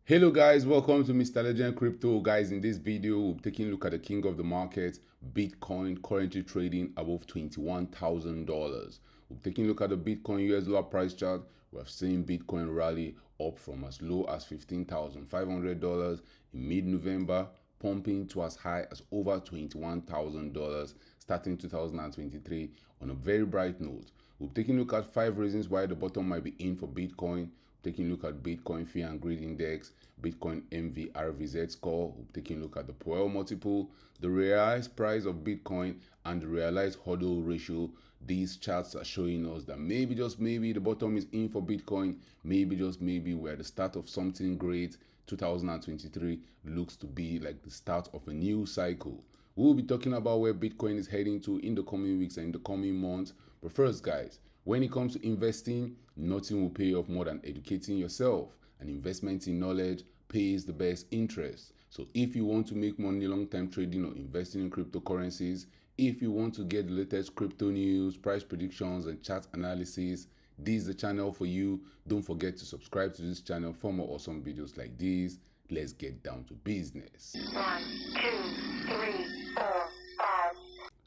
Hello guys, welcome to Mr. Legend Crypto. Guys, in this video, we'll be taking a look at the king of the market, Bitcoin, currently trading above $21,000. We'll be taking a look at the Bitcoin US dollar price chart. We have seen Bitcoin rally up from as low as $15,500 in mid-November, pumping to as high as over $21,000 starting 2023 on a very bright note. We'll be taking a look at 5 reasons why the bottom might be in for Bitcoin. Taking a look at Bitcoin Fear and Greed Index, Bitcoin MVRVZ score, taking a look at the Powell multiple, the realized price of Bitcoin, and the realized hodl ratio. These charts are showing us that maybe, just maybe, the bottom is in for Bitcoin. Maybe, just maybe, we're at the start of something great. 2023 looks to be like the start of a new cycle. We'll be talking about where Bitcoin is heading to in the coming weeks and in the coming months. But first, guys, when it comes to investing, nothing will pay off more than educating yourself. And investment in knowledge pays the best interest. So if you want to make money long-term trading or investing in cryptocurrencies, if you want to get the latest crypto news, price predictions, and chart analysis, this is the channel for you. Don't forget to subscribe to this channel for more awesome videos like these. Let's get down to business. 1, 2, 3, 4, 5.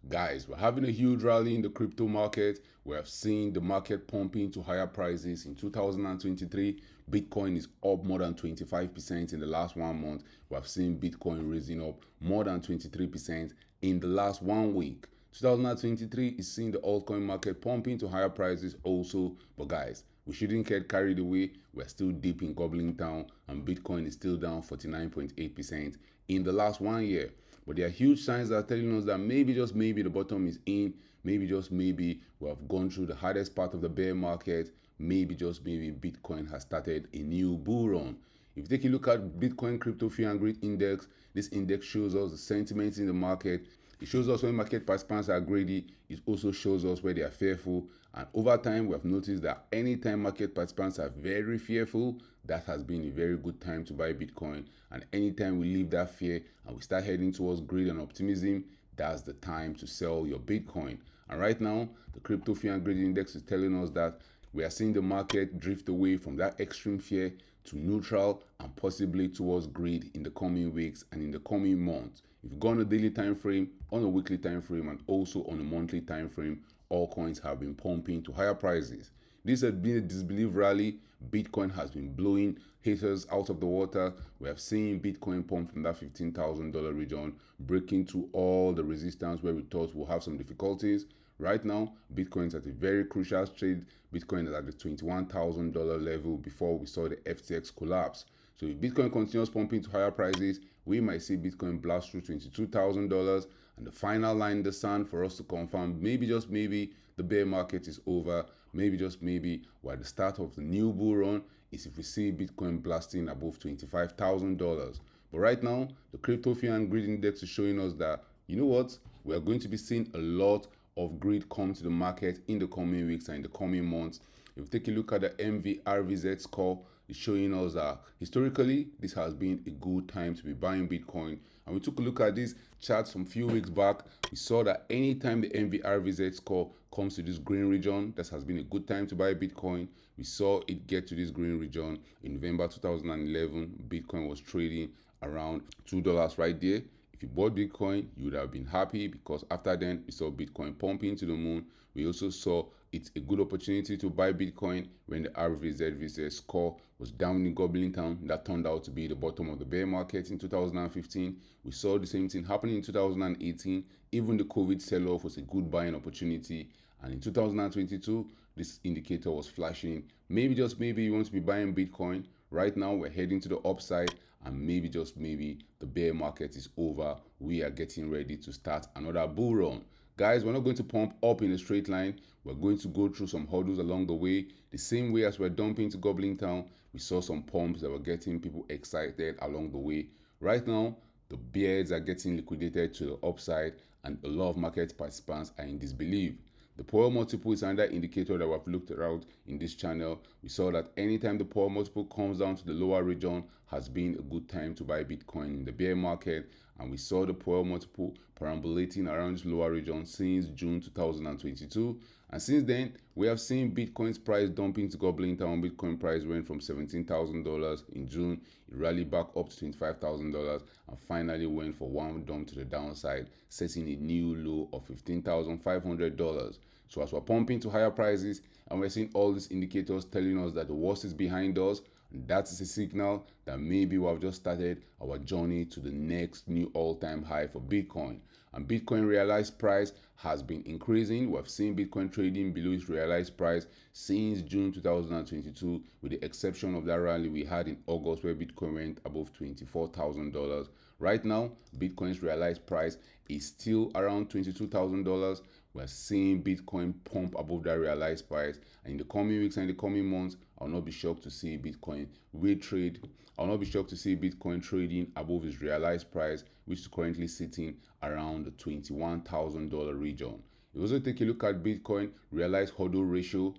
Guys, we're having a huge rally in the crypto market. We have seen the market pumping to higher prices. In 2023, Bitcoin is up more than 25% in the last 1 month. We have seen Bitcoin raising up more than 23% in the last 1 week. 2023 is seeing the altcoin market pumping to higher prices also. But guys, we shouldn't get carried away. We're still deep in gobbling town, and Bitcoin is still down 49.8% in the last 1 year. But there are huge signs that are telling us that maybe, just maybe, the bottom is in. Maybe, just maybe, we have gone through the hardest part of the bear market. Maybe, just maybe, Bitcoin has started a new bull run. If you take a look at Bitcoin Crypto Fear and Greed Index, this index shows us the sentiments in the market. It shows us when market participants are greedy. It also shows us where they are fearful. And over time, we have noticed that anytime market participants are very fearful, that has been a very good time to buy Bitcoin. And anytime we leave that fear and we start heading towards greed and optimism, that's the time to sell your Bitcoin. And right now, the Crypto Fear and Greed Index is telling us that we are seeing the market drift away from that extreme fear to neutral and possibly towards greed in the coming weeks and in the coming months. If you go on a daily time frame, on a weekly time frame, and also on a monthly time frame, all coins have been pumping to higher prices. This has been a disbelief rally. Bitcoin has been blowing haters out of the water. We have seen Bitcoin pump from that $15,000 region, breaking through all the resistance where we thought we'll have some difficulties. Right now, Bitcoin is at a very crucial trade. Bitcoin is at the $21,000 level before we saw the FTX collapse. So if Bitcoin continues pumping to higher prices, we might see Bitcoin blast through $22,000. And the final line in the sand for us to confirm, maybe, just maybe, the bear market is over. Maybe, just maybe, we're at the start of the new bull run is if we see Bitcoin blasting above $25,000. But right now, the Crypto Fear and Greed Index is showing us that, you know what, we are going to be seeing a lot of greed come to the market in the coming weeks and in the coming months. If we take a look at the MVRVZ score, it's showing us that historically this has been a good time to be buying Bitcoin. And we took a look at these charts from a few weeks back. We saw that anytime the MVRVZ score comes to this green region, this has been a good time to buy Bitcoin. We saw it get to this green region in November 2011. Bitcoin was trading around $2 right there. If you bought Bitcoin, you would have been happy because after then, we saw Bitcoin pumping to the moon. We also saw it's a good opportunity to buy Bitcoin when the RVZVZ score was down in Goblin Town. That turned out to be the bottom of the bear market in 2015. We saw the same thing happening in 2018. Even the COVID sell-off was a good buying opportunity. And in 2022, this indicator was flashing. Maybe, just maybe, you want to be buying Bitcoin. Right now, we're heading to the upside, and maybe, just maybe, the bear market is over. We are getting ready to start another bull run. Guys, we're not going to pump up in a straight line. We're going to go through some hurdles along the way. The same way as we're dumping to Goblin Town, we saw some pumps that were getting people excited along the way. Right now, the bears are getting liquidated to the upside, and a lot of market participants are in disbelief. The Powell multiple is another indicator that we've looked around in this channel. We saw that anytime the Powell multiple comes down to the lower region has been a good time to buy Bitcoin in the bear market. and we saw the Powell multiple perambulating around this lower region since June 2022. And since then, we have seen Bitcoin's price dumping to gobbling town. Bitcoin price went from $17,000 in June, it rallied back up to $25,000, and finally went for one dump to the downside, setting a new low of $15,500. So as we're pumping to higher prices and we're seeing all these indicators telling us that the worst is behind us, that is a signal that maybe we have just started our journey to the next new all-time high for Bitcoin. And Bitcoin realized price has been increasing. We have seen Bitcoin trading below its realized price since June 2022, with the exception of that rally we had in August where Bitcoin went above $24,000. Right now, Bitcoin's realized price is still around $22,000. We're seeing Bitcoin pump above that realized price, and in the coming weeks and in the coming months, I'll not be shocked to see Bitcoin retrade. I'll not be shocked to see Bitcoin trading above its realized price, which is currently sitting around the $21,000 region. If you also take a look at Bitcoin realized hodl ratio,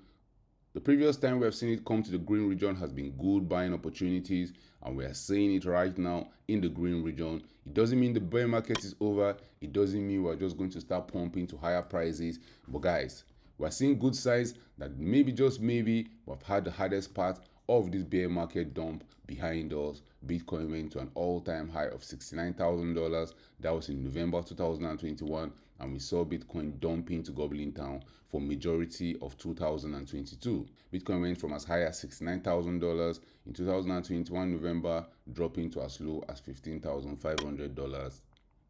the previous time we have seen it come to the green region has been good buying opportunities, and we are seeing it right now in the green region. It doesn't mean the bear market is over. It doesn't mean we're just going to start pumping to higher prices. But guys, we're seeing good signs that maybe, just maybe, we've had the hardest part of this bear market dump behind us. Bitcoin went to an all-time high of $69,000. That was in November 2021, and we saw Bitcoin dumping to gobbling town for majority of 2022. Bitcoin went from as high as $69,000 in 2021 November, dropping to as low as $15,500,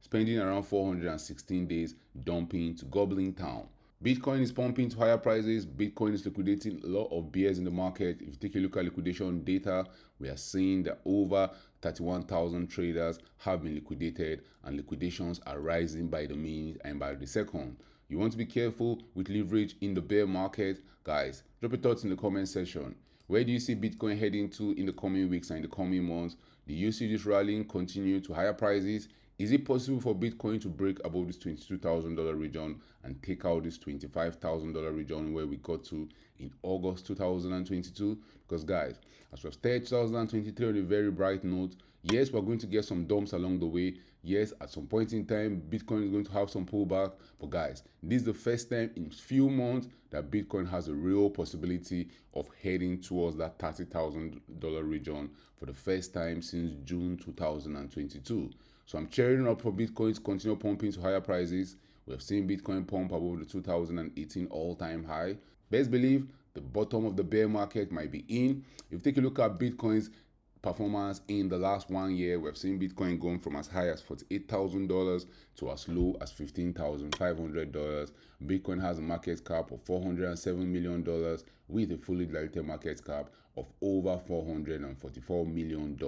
spending around 416 days dumping to gobbling town. Bitcoin is pumping to higher prices. Bitcoin is liquidating a lot of bears in the market. If you take a look at liquidation data, we are seeing that over 31,000 traders have been liquidated, and liquidations are rising by the minute and by the second. You want to be careful with leverage in the bear market. Guys, drop your thoughts in the comment section. Where do you see Bitcoin heading to in the coming weeks and in the coming months? Do you see this rallying continue to higher prices? Is it possible for Bitcoin to break above this $22,000 region and take out this $25,000 region where we got to in August 2022? Because guys, as we've started 2023 on a very bright note, yes, we're going to get some dumps along the way. Yes, at some point in time, Bitcoin is going to have some pullback. But guys, this is the first time in a few months that Bitcoin has a real possibility of heading towards that $30,000 region for the first time since June 2022. So I'm cheering up for Bitcoin to continue pumping to higher prices. We have seen Bitcoin pump above the 2018 all-time high. Best believe the bottom of the bear market might be in. If you take a look at Bitcoin's performance in the last 1 year, we've seen Bitcoin going from as high as $48,000 to as low as $15,500. Bitcoin has a market cap of $407 million with a fully diluted market cap of over $444 million.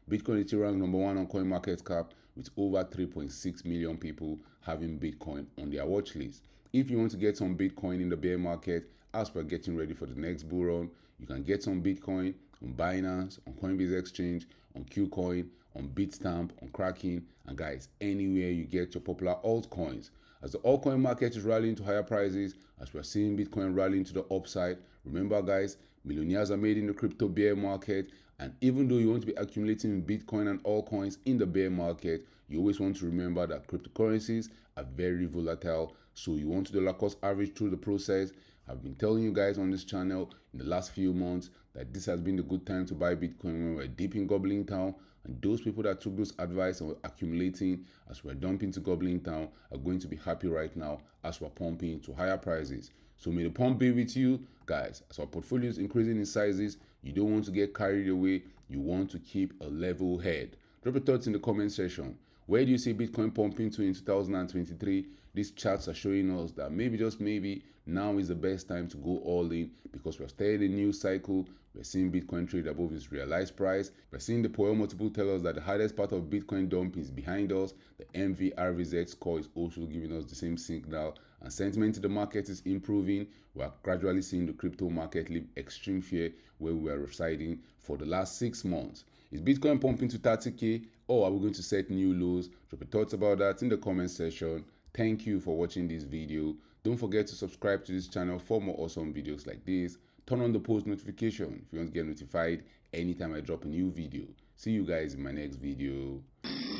Bitcoin is still ranked number one on CoinMarketCap with over 3.6 million people having Bitcoin on their watch list. If you want to get some Bitcoin in the bear market as we're getting ready for the next bull run, you can get some Bitcoin on Binance, on Coinbase Exchange, on Qcoin, on Bitstamp, on Kraken, and guys, anywhere you get your popular altcoins. As the altcoin market is rallying to higher prices, as we're seeing Bitcoin rallying to the upside, remember guys, millionaires are made in the crypto bear market. And even though you want to be accumulating Bitcoin and altcoins in the bear market, you always want to remember that cryptocurrencies are very volatile. So you want to do dollar cost average through the process. I've been telling you guys on this channel in the last few months that this has been the good time to buy Bitcoin when we're deep in gobbling town. And those people that took those advice and were accumulating as we're dumping to gobbling town are going to be happy right now as we're pumping to higher prices. So may the pump be with you, guys. As our portfolio is increasing in sizes, you don't want to get carried away. You want to keep a level head. Drop your thoughts in the comment section. Where do you see Bitcoin pumping to in 2023? These charts are showing us that maybe, just maybe, now is the best time to go all in because we're starting a new cycle. We're seeing Bitcoin trade above its realized price. We're seeing the Powell multiple tell us that the hardest part of Bitcoin dump is behind us. The MVRVZ score is also giving us the same signal. And sentiment in the market is improving. We are gradually seeing the crypto market leave extreme fear where we are residing for the last 6 months. Is Bitcoin pumping to 30K or are we going to set new lows? Drop your thoughts about that in the comment section. Thank you for watching this video. Don't forget to subscribe to this channel for more awesome videos like this. Turn on the post notification if you want to get notified anytime I drop a new video. See you guys in my next video.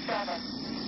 7